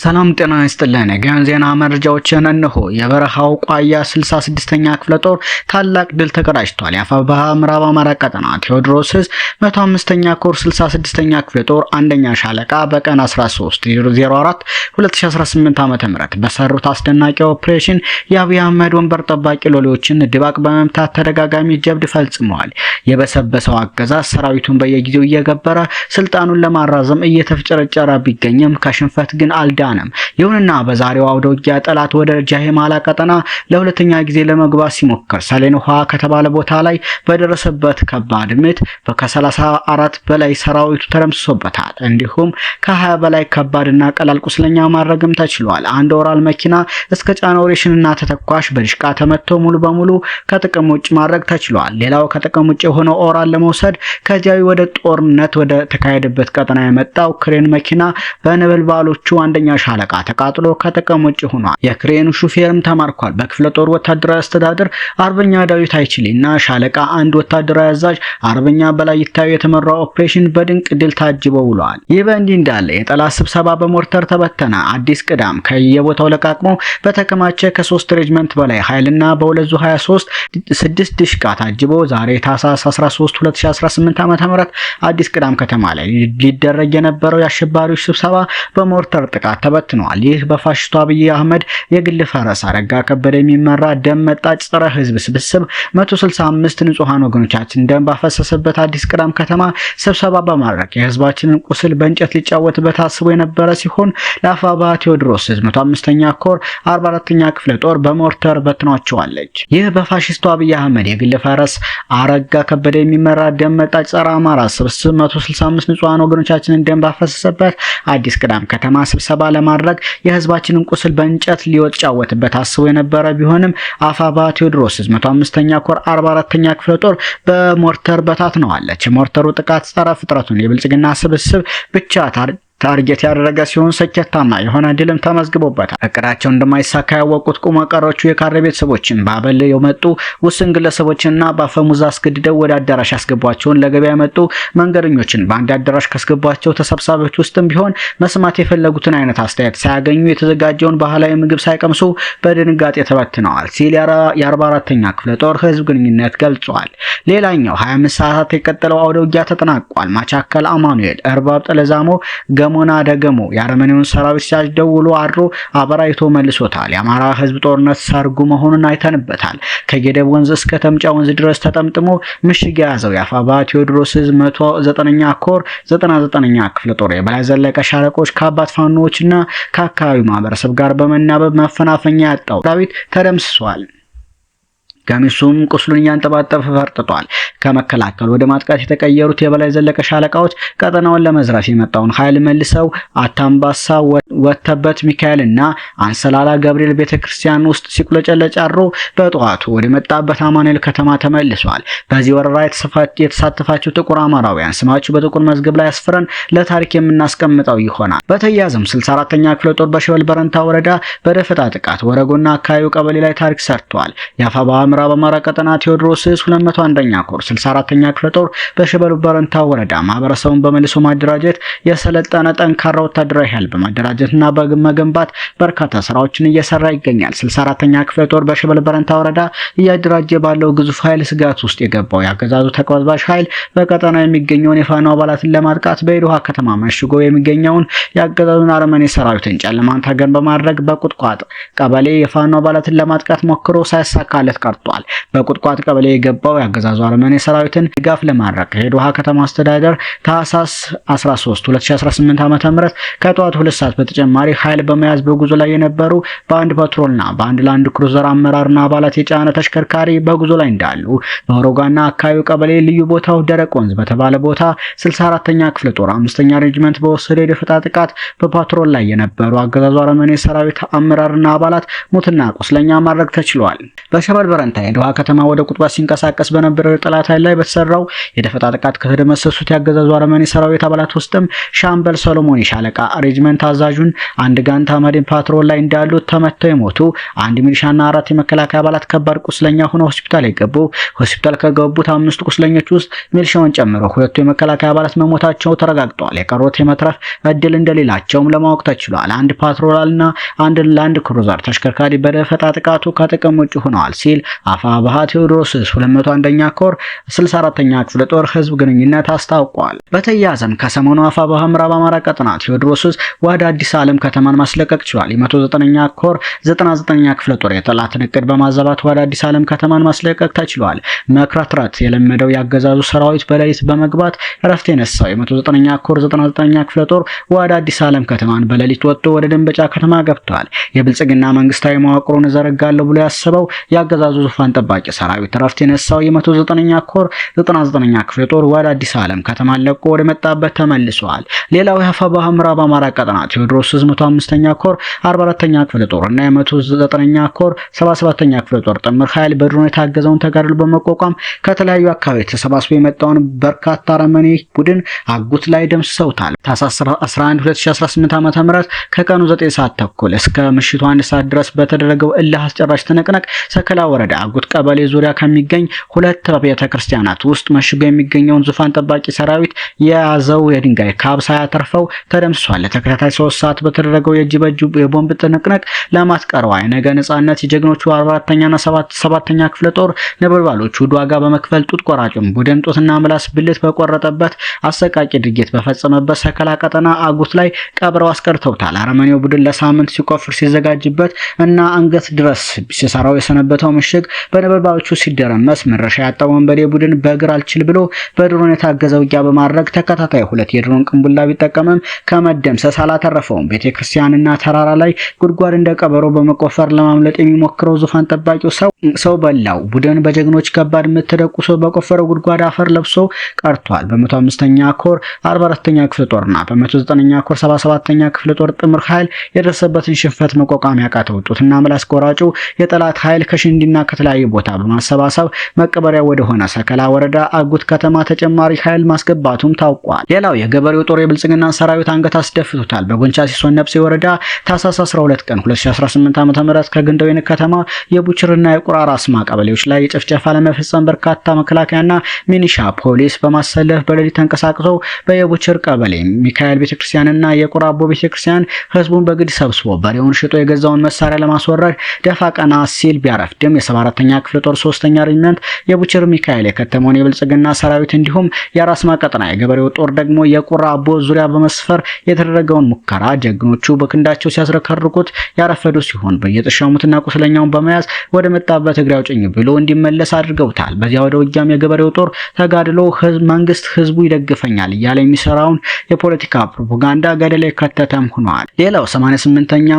ሰላም ጤና ይስጥልን። ዜና መረጃዎችን እነሆ። የበረሃው ቋያ 66ኛ ክፍለ ጦር ታላቅ ድል ተቀዳጅቷል። የአፋብኃ ምዕራብ አማራ ቀጠና ቴዎድሮስ ዕዝ 105ኛ ኮር 66ኛ ክፍለ ጦር አንደኛ ሻለቃ በቀን 13/04 2018 ዓ.ም በሰሩት አስደናቂ ኦፕሬሽን የአብይ አህመድ ወንበር ጠባቂ ሎሌዎችን ድባቅ በመምታት ተደጋጋሚ ጀብድ ፈጽመዋል። የበሰበሰው አገዛዝ ሰራዊቱን በየጊዜው እየገበረ ስልጣኑን ለማራዘም እየተፍጨረጨረ ቢገኝም ከሽንፈት ግን አልዳነም። ይሁንና በዛሬው አውደ ውጊያ ጠላት ወደ ጃሂማላ ቀጠና ለሁለተኛ ጊዜ ለመግባት ሲሞክር ሰሌን ውሃ ከተባለ ቦታ ላይ በደረሰበት ከባድ ምት ከ34 በላይ ሰራዊቱ ተደምስሶበታል። እንዲሁም ከ20 በላይ ከባድና ቀላል ቁስለኛ ማድረግም ተችሏል። አንድ ኦራል መኪና እስከ ጫነው ሬሽንና ተተኳሽ በድሽቃ ተመቶ ሙሉ በሙሉ ከጥቅም ውጭ ማድረግ ተችሏል። ሌላው ከጥቅም ውጭ የሆነው ኦራል ለመውሰድ ከጃዊ ወደ ጦርነት ወደ ተካሄደበት ቀጠና የመጣው ክሬን መኪና በነበልባሎቹ አንደኛ ሻለቃ ተቃጥሎ ከጥቅም ውጭ ሆኗል። የክሬኑ ሹፌርም ተማርኳል። በክፍለ ጦር ወታደራዊ አስተዳደር አርበኛ ዳዊት አይችልና ሻለቃ አንድ ወታደራዊ አዛዥ አርበኛ በላይ ይታዩ የተመራው ኦፕሬሽን በድንቅ ድል ታጅቦ ውሏል። ይህ በእንዲህ እንዳለ የጠላት ስብሰባ በሞርተር ተበተነ። አዲስ ቅዳም ከየቦታው ለቃቅሞ በተከማቸ ከ3 ሬጅመንት በላይ ኃይልና በ2 ዙ 23 6 ድሽቃ ታጅቦ ዛሬ ታህሳስ 13 2018 ዓ.ም አዲስ ቅዳም ከተማ ላይ ሊደረግ የነበረው የአሸባሪዎች ስብሰባ በሞርተር ጥቃት ተበትኗል። ይህ በፋሽስቱ አብይ አህመድ የግል ፈረስ አረጋ ከበደ የሚመራ ደም መጣጭ ጸረ ህዝብ ስብስብ 165 ንጹሃን ወገኖቻችን ደም ባፈሰሰበት አዲስ ቅዳም ከተማ ስብሰባ በማድረግ የህዝባችንን ቁስል በእንጨት ሊጫወትበት አስቦ የነበረ ሲሆን ለአፋብኃ ቴዎድሮስ ዕዝ 105ኛ ኮር 44ኛ ክፍለ ጦር በሞርተር በትኗቸዋለች። ይህ በፋሽስቱ አብይ አህመድ የግል ፈረስ አረጋ ከበደ የሚመራ ደም መጣጭ ጸረ አማራ ስብስብ 165 ንጹሃን ወገኖቻችንን ደም ባፈሰሰበት አዲስ ቅዳም ከተማ ስብሰባ ለማድረግ የህዝባችንን ቁስል በእንጨት ሊጫወትበት አስቦ የነበረ ቢሆንም አፋብኃ ቴዎድሮስ ዕዝ 105ኛ ኮር 44ኛ ክፍለ ጦር በሞርተር በታትነዋለች። የሞርተሩ ጥቃት ጸረ ፍጥረቱን የብልጽግና ስብስብ ብቻ ታርጌት ያደረገ ሲሆን ስኬታማ የሆነ ድልም ተመዝግቦበታል። እቅዳቸው እንደማይሳካ ያወቁት ቁም ቀሮቹ የካሬ ቤተሰቦችን ባበል የመጡ ውስን ግለሰቦችንና በአፈሙዝ አስገድደው ወደ አዳራሽ ያስገቧቸውን ለገበያ የመጡ መንገደኞችን በአንድ አዳራሽ ካስገቧቸው ተሰብሳቢዎች ውስጥም ቢሆን መስማት የፈለጉትን አይነት አስተያየት ሳያገኙ የተዘጋጀውን ባህላዊ ምግብ ሳይቀምሱ በድንጋጤ ተበትነዋል ሲል የ44ኛ ክፍለ ጦር ህዝብ ግንኙነት ገልጿል። ሌላኛው 25 ሰዓታት የቀጠለው አውደ ውጊያ ተጠናቋል። ማቻከል አማኑኤል እርባብ ጠለዛሞ ገሞና ደገሞ የአርመኒውን ሰራዊት ሲያስደውሉ አድሮ አበራይቶ መልሶታል። የአማራ ህዝብ ጦርነት ሰርጉ መሆኑን አይተንበታል። ከጌደብ ወንዝ እስከ ተምጫ ወንዝ ድረስ ተጠምጥሞ ምሽግ የያዘው የአፋብኃ ቴዎድሮስ ዕዝ 109ኛ ኮር 99ኛ ክፍለ ጦር የበላይ ዘለቀ ሻለቆች ከአባት ፋኖዎችና ከአካባቢው ማህበረሰብ ጋር በመናበብ መፈናፈኛ ያጣው ሰራዊት ተደምስሷል። ገሚሱም ቁስሉን እያንጠባጠበ ፈርጥጧል። ከመከላከል ወደ ማጥቃት የተቀየሩት የበላይ ዘለቀ ሻለቃዎች ቀጠናውን ለመዝረፍ የመጣውን ኃይል መልሰው አታምባሳ ወተበት ሚካኤልና አንሰላላ ገብርኤል ቤተክርስቲያን ውስጥ ሲቁለጨለጭ አድሮ በጠዋቱ ወደ መጣበት አማኑኤል ከተማ ተመልሷል። በዚህ ወረራ የተሳተፋቸው ጥቁር አማራውያን ስማችሁ በጥቁር መዝገብ ላይ አስፍረን ለታሪክ የምናስቀምጠው ይሆናል። በተያያዘም 64ኛ ክፍለ ጦር በሸበል በረንታ ወረዳ በደፈጣ ጥቃት ወረጎና አካባቢው ቀበሌ ላይ ታሪክ ሰርቷል። የአፋብኃ ምዕራብ አማራ ቀጠና ቴዎድሮስ ዕዝ 201ኛ ኮር 64ኛ ክፍለ ጦር በሸበል በረንታ ወረዳ ማህበረሰቡን በመልሶ ማደራጀት የሰለጠነ ጠንካራ ወታደራዊ ኃይል በማደራጀትና በመገንባት በርካታ ስራዎችን እየሰራ ይገኛል። 64ኛ ክፍለ ጦር በሸበል በረንታ ወረዳ እያደራጀ ባለው ግዙፍ ኃይል ስጋት ውስጥ የገባው ያገዛዙ ተቀባባሽ ኃይል በቀጠና የሚገኘውን የፋኖ አባላትን ለማጥቃት በይዶሃ ከተማ መሽጎ የሚገኘውን ያገዛዙን አርመኔ ሰራዊትን ጨለማን ተገን በማድረግ በቁጥቋጥ ቀበሌ የፋኖ አባላትን ለማጥቃት ሞክሮ ሳይሳካለት ቀርቷል። በቁጥቋጥ ቀበሌ የገባው ያገዛዙ አርመኔ ሰራዊትን ድጋፍ ለማድረግ የይዶሃ ከተማ አስተዳደር ታህሳስ 13 2018 ዓ.ም ከጠዋቱ 2 ሰዓት በተጨማሪ ኃይል በመያዝ በጉዞ ላይ የነበሩ በአንድ ፓትሮልና በአንድ ላንድ ክሩዘር አመራርና አባላት የጫነ ተሽከርካሪ በጉዞ ላይ እንዳሉ በወሮጋና አካባቢው ቀበሌ ልዩ ቦታው ደረቅ ወንዝ በተባለ ቦታ 64ኛ ክፍለ ጦር 5ኛ ሬጅመንት በወሰደው የደፈጣ ጥቃት በፓትሮል ላይ የነበሩ አገዛዙ አርመኔ ሰራዊት አመራርና አባላት ሙትና ቁስለኛ ማድረግ ተችሏል። በሸበል በረንታ ጋንታ የዶሃ ከተማ ወደ ቁጥባ ሲንቀሳቀስ በነበረው የጠላት ኃይል ላይ በተሰራው የደፈጣ ጥቃት ከተደመሰሱት ያገዛዙ አረመኔ ሰራዊት አባላት ውስጥም ሻምበል ሰሎሞን ሻለቃ ሬጅመንት አዛዡን አንድ ጋንታ መድን ፓትሮል ላይ እንዳሉ ተመተው የሞቱ አንድ ሚሊሻና 4 የመከላከያ አባላት ከባድ ቁስለኛ ሆነው ሆስፒታል የገቡ ሆስፒታል ከገቡት 5 ቁስለኞች ውስጥ ሚሊሻውን ጨምሮ 2 የመከላከያ አባላት መሞታቸው ተረጋግጧል። የቀሩት የመትረፍ እድል እንደሌላቸውም ለማወቅ ተችሏል። አንድ ፓትሮልና አንድ ላንድ ክሩዘር ተሽከርካሪ በደፈጣ ጥቃቱ ከጥቅም ውጭ ሆነዋል ሲል አፋብኃ ቴዎድሮስ 201ኛ ኮር 64ኛ ክፍለ ጦር ህዝብ ግንኙነት አስታውቋል። በተያያዘም ከሰሞኑ አፋብኃ ምዕራብ አማራ ቀጠና ቴዎድሮስ ወደ አዲስ ዓለም ከተማን ማስለቀቅ ችሏል። የ109ኛ ኮር 99ኛ ክፍለ ጦር የጠላትን እቅድ በማዛባት ወደ አዲስ ዓለም ከተማን ማስለቀቅ ተችሏል። መክረትረት የለመደው ያገዛዙ ሰራዊት በሌሊት በመግባት ረፍት የነሳው የ109ኛ ኮር 99ኛ ክፍለ ጦር ወደ አዲስ ዓለም ከተማን በሌሊት ወጥቶ ወደ ደንበጫ ከተማ ገብቷል። የብልጽግና መንግስታዊ መዋቅሩን ዘረጋለሁ ብሎ ያሰበው ያገዛዙ ዙፋን ጠባቂ ሰራዊት ረፍት የነሳው የ109ኛ ኮር 99ኛ ክፍለ ጦር ወደ አዲስ ዓለም ከተማን ለቆ ወደ መጣበት ተመልሷል። ሌላው የአፋብኃ ምዕራብ አማራ ቀጠና ቴዎድሮስ 105ኛ ኮር 44ኛ ክፍለ ጦር እና የ109ኛ ኮር 77ኛ ክፍለ ጦር ጥምር ኃይል በድሮን የታገዘውን ተጋድሎ በመቋቋም ከተለያዩ አካባቢ ተሰባስቦ የመጣውን በርካታ አረመኔ ቡድን አጉት ላይ ደምስሰውታል። ታኅሳስ 11 2018 ዓ.ም ከቀኑ 9 ሰዓት ተኩል እስከ ምሽቱ 1 ሰዓት ድረስ በተደረገው እልህ አስጨራሽ ትንቅንቅ ሰከላ ወረዳ አጉት ቀበሌ ዙሪያ ከሚገኝ 2 ቤተክርስቲያናት ውስጥ መሽጎ የሚገኘውን ዙፋን ጠባቂ ሰራዊት የያዘው የድንጋይ ካብ ሳያተርፈው ተደምስሷል። ለተከታታይ 3 ሰዓት በተደረገው የእጅ በእጅ የቦምብ ትንቅንቅ ለማስቀረው የነገ ነጻነት የጀግኖቹ 44ኛና 7ኛ ክፍለ ጦር ነበልባሎቹ ዋጋ በመክፈል ጡት ቆራጩን ቡድን ጡትና ምላስ ብልት በቆረጠበት አሰቃቂ ድርጊት በፈጸመበት ሰከላ ቀጠና አጉት ላይ ቀብረው አስቀርተውታል። አረመኔው ቡድን ለሳምንት ሲቆፍር ሲዘጋጅበት እና አንገት ድረስ ሲሰራው የሰነበተው ምሽግ በነበልባሎቹ ሲደረመስ መረሻ ያጣው ወንበዴ ቡድን በእግር አልችል ብሎ በድሮን የታገዘ ውጊያ በማድረግ ተከታታይ 2 የድሮን ቅንቡላ ቢጠቀምም ከመደምሰስ አላተረፈውም። ቤተክርስቲያንና ተራራ ላይ ጉድጓድ እንደቀበሮ በመቆፈር ለማምለጥ የሚሞክረው ዙፋን ጠባቂው ሰው በላው ቡድን በጀግኖች ከባድ ምት ተደቁሶ በቆፈረው ጉድጓድ አፈር ለብሶ ቀርቷል። በ105ኛ ኮር 44ኛ ክፍለ ጦርና በ109ኛ ኮር 77ኛ ክፍለ ጦር ጥምር ኃይል የደረሰበትን ሽንፈት መቋቋም ያቃተው ጡትና ምላስ ቆራጩ የጠላት ኃይል ከሽንዲና ከተለያየ ቦታ በማሰባሰብ መቀበሪያ ወደ ሆነ ሰከላ ወረዳ አጉት ከተማ ተጨማሪ ኃይል ማስገባቱም ታውቋል። ሌላው የገበሬው ጦር የብልጽግና ሰራዊት አንገት አስደፍቶታል። በጎንቻ ሲሶን ነፍሴ ወረዳ ታኅሳስ 12 ቀን 2018 ዓ.ም ከግንደወይን ከተማ የቡችርና የቁራራ አስማ ቀበሌዎች ላይ የጭፍጨፋ ለመፈጸም በርካታ መከላከያና ሚኒሻ ፖሊስ በማሰለፍ በሌሊት ተንቀሳቅሰው በየቡችር ቀበሌ ሚካኤል ቤተክርስቲያንና የቁራቦ ቤተክርስቲያን ህዝቡን በግድ ሰብስቦ በሬውን ሽጦ የገዛውን መሳሪያ ለማስወረድ ደፋ ቀና ሲል ቢያረፍድም የ7ኛ ክፍለ ጦር 3ኛ ሬጅመንት የቡችር ሚካኤል የከተመውን የብልጽግና ሰራዊት እንዲሁም የአራስማ ቀጠና የገበሬው ጦር ደግሞ የቁራቦ ዙሪያ በመስፈር የተደረገውን ሙከራ ጀግኖቹ በክንዳቸው ሲያስረከርኩት ያረፈዱ ሲሆን በየጥሻሙትና ቁስለኛውን በመያዝ ወደ መጣበት እግሬ አውጭኝ ብሎ እንዲመለስ አድርገውታል። በዚያ ወደ ውጊያም የገበሬው ጦር ተጋድሎ መንግስት ህዝቡ ይደግፈኛል እያለ የሚሰራውን የፖለቲካ ፕሮፓጋንዳ ገደል የከተተም ሆኗል። ሌላው 88ኛ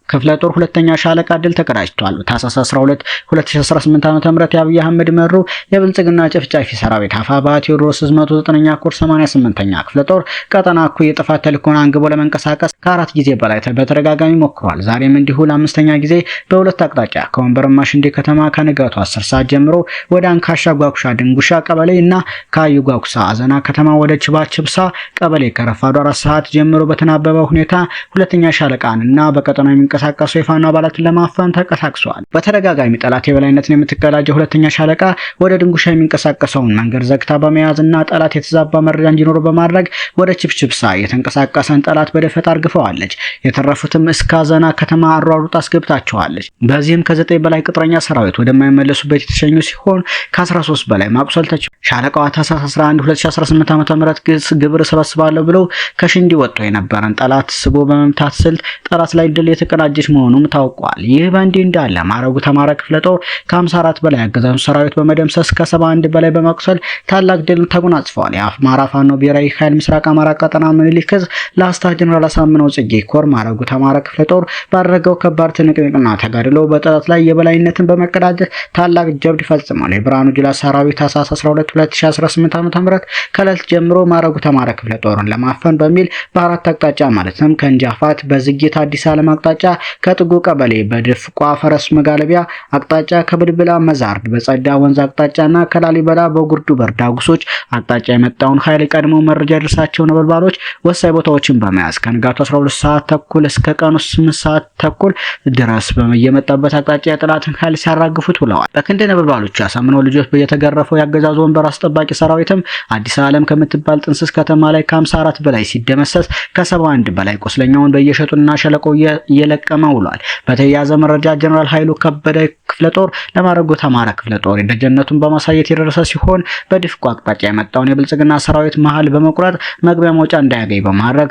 ክፍለ ጦር 2ኛ ሻለቃ ድል ተቀዳጅቷል። ታኅሳስ 12 2018 ዓ.ም የአብይ አህመድ መሩ የብልጽግና ጨፍጫፊ ሰራዊት አፋብኃ ቴዎድሮስ 109ኛ ኮር 88ኛ ክፍለ ጦር ቀጠና እኩይ የጥፋት ተልዕኮን አንግቦ ለመንቀሳቀስ ከ4 ጊዜ በላይ በተደጋጋሚ ሞክሯል። ዛሬም እንዲሁ ለ5ኛ ጊዜ በሁለት አቅጣጫ ከወንበርማ ሽንዴ ከተማ ከንጋቱ 10 ሰዓት ጀምሮ ወደ አንካሻ ጓኩሻ ድንጉሻ ቀበሌ እና ከአዩ ጓኩሳ አዘና ከተማ ወደ ችባችብሳ ቀበሌ ከረፋዱ 4 ሰዓት ጀምሮ በተናበበ ሁኔታ 2ኛ ሻለቃን እና በቀጠናው የሚንቀሳቀሱ የፋኖ አባላትን ለማፈን ተንቀሳቅሰዋል። በተደጋጋሚ ጠላት የበላይነትን የምትቀዳጀው 2ኛ ሻለቃ ወደ ድንጉሻ የሚንቀሳቀሰውን መንገድ ዘግታ በመያዝና ጠላት የተዛባ መረጃ እንዲኖር በማድረግ ወደ ችብችብሳ የተንቀሳቀሰን ጠላት በደፈጣ አርግፈዋለች። የተረፉትም እስከ አዘና ከተማ አሯሩጣ አስገብታቸዋለች። በዚህም ከ9 በላይ ቅጥረኛ ሰራዊት ወደማይመለሱበት የተሸኙ ሲሆን ከ13 በላይ ማቁሰል ተችሏል። ሻለቃዋ ታኅሳስ 11 2018 ዓ.ም ግብር ሰበስባለሁ ብለው ከሽንዲ ወጥቶ የነበረን ጠላት ስቦ በመምታት ስልት ጠላት ላይ ድል የተቀዳጀች መሆኑም ታውቋል። ይህ በእንዲህ እንዳለ ማረጉ ተማረ ክፍለ ጦር ከ54 በላይ አገዛዙ ሰራዊት በመደምሰስ ከ71 በላይ በማቁሰል ታላቅ ድል ተጎናጽፈዋል። የአማራ ፋኖ ብሔራዊ ኃይል ምስራቅ አማራ ቀጠና ምኒልክ ዕዝ ላስታ ጀነራል አሳምነው ጽጌ ኮር ማረጉ ተማረ ክፍለ ጦር ባደረገው ከባድ ትንቅንቅና ተጋድሎ በጠላት ላይ የበላይነትን በመቀዳጀት ታላቅ ጀብድ ፈጽሟል። የብርሃኑ ጁላ ሰራዊት ታኅሳስ 12 2018 ዓ.ም ከሌሊት ጀምሮ ማረጉ ተማረ ክፍለ ጦርን ለማፈን በሚል በአራት አቅጣጫ ማለትም ከእንጃፋት በዝጌት አዲስ ዓለም አቅጣጫ ከጥጉ ቀበሌ በድፍቋ ፈረስ መጋለቢያ አቅጣጫ ከብልብላ መዛርድ በጸዳ ወንዝ አቅጣጫና ከላሊበላ በጉርዱ በርዳጉሶች አቅጣጫ የመጣውን ኃይል ቀድሞ መረጃ የደረሳቸው ነበልባሎች ወሳኝ ቦታዎችን በመያዝ ከንጋቱ 12 ሰዓት ተኩል እስከ ቀኑ 8 ሰዓት ተኩል ድረስ በየመጣበት አቅጣጫ የጠላትን ኃይል ሲያራግፉት ውለዋል። በክንድ ነበልባሎቹ ያሳምነው ልጆች በየተገረፈው ያገዛዙ ወንበር አስጠባቂ ሰራዊትም አዲስ ዓለም ከምትባል ጥንስስ ከተማ ላይ ከ54 በላይ ሲደመሰስ ከ71 በላይ ቁስለኛውን በየሸጡና ሸለቆ እየለቀመ ውሏል። በተያያዘ መረጃ ጀነራል ኃይሉ ከበደ ክፍለ ጦር ለማረጉት አማራ ክፍለ ጦር የደጀነቱን በማሳየት የደረሰ ሲሆን በድፍቁ አቅጣጫ የመጣውን የብልጽግና ሰራዊት መሃል በመቁረጥ መግቢያ መውጫ እንዳያገኝ በማድረግ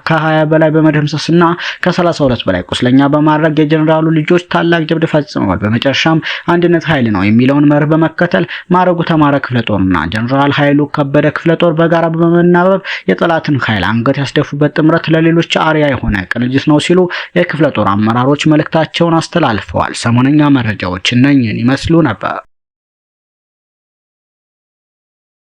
ከ20 በላይ በመደምሰስና ከ32 በላይ ቁስለኛ በማድረግ የጀነራሉ ልጆች ታላቅ ጀብድ ፈጽመዋል። በመጨረሻም አንድነት ኃይል ነው የሚለውን መርህ በመከተል ማረጉት አማራ ክፍለ ጦርና ጀነራል ኃይሉ ከበደ ክፍለ ጦር በጋራ በመናበብ የጠላትን ኃይል አንገት ያስደፉበት ጥምረት ለሌሎች አርያ የሆነ ቅንጅት ነው ሲሉ የክፍለ ጦር አመራሮች መልእክታቸውን አስተላልፈዋል። ሰሞነኛ መረጃዎች እነኝህን ይመስሉ ነበር።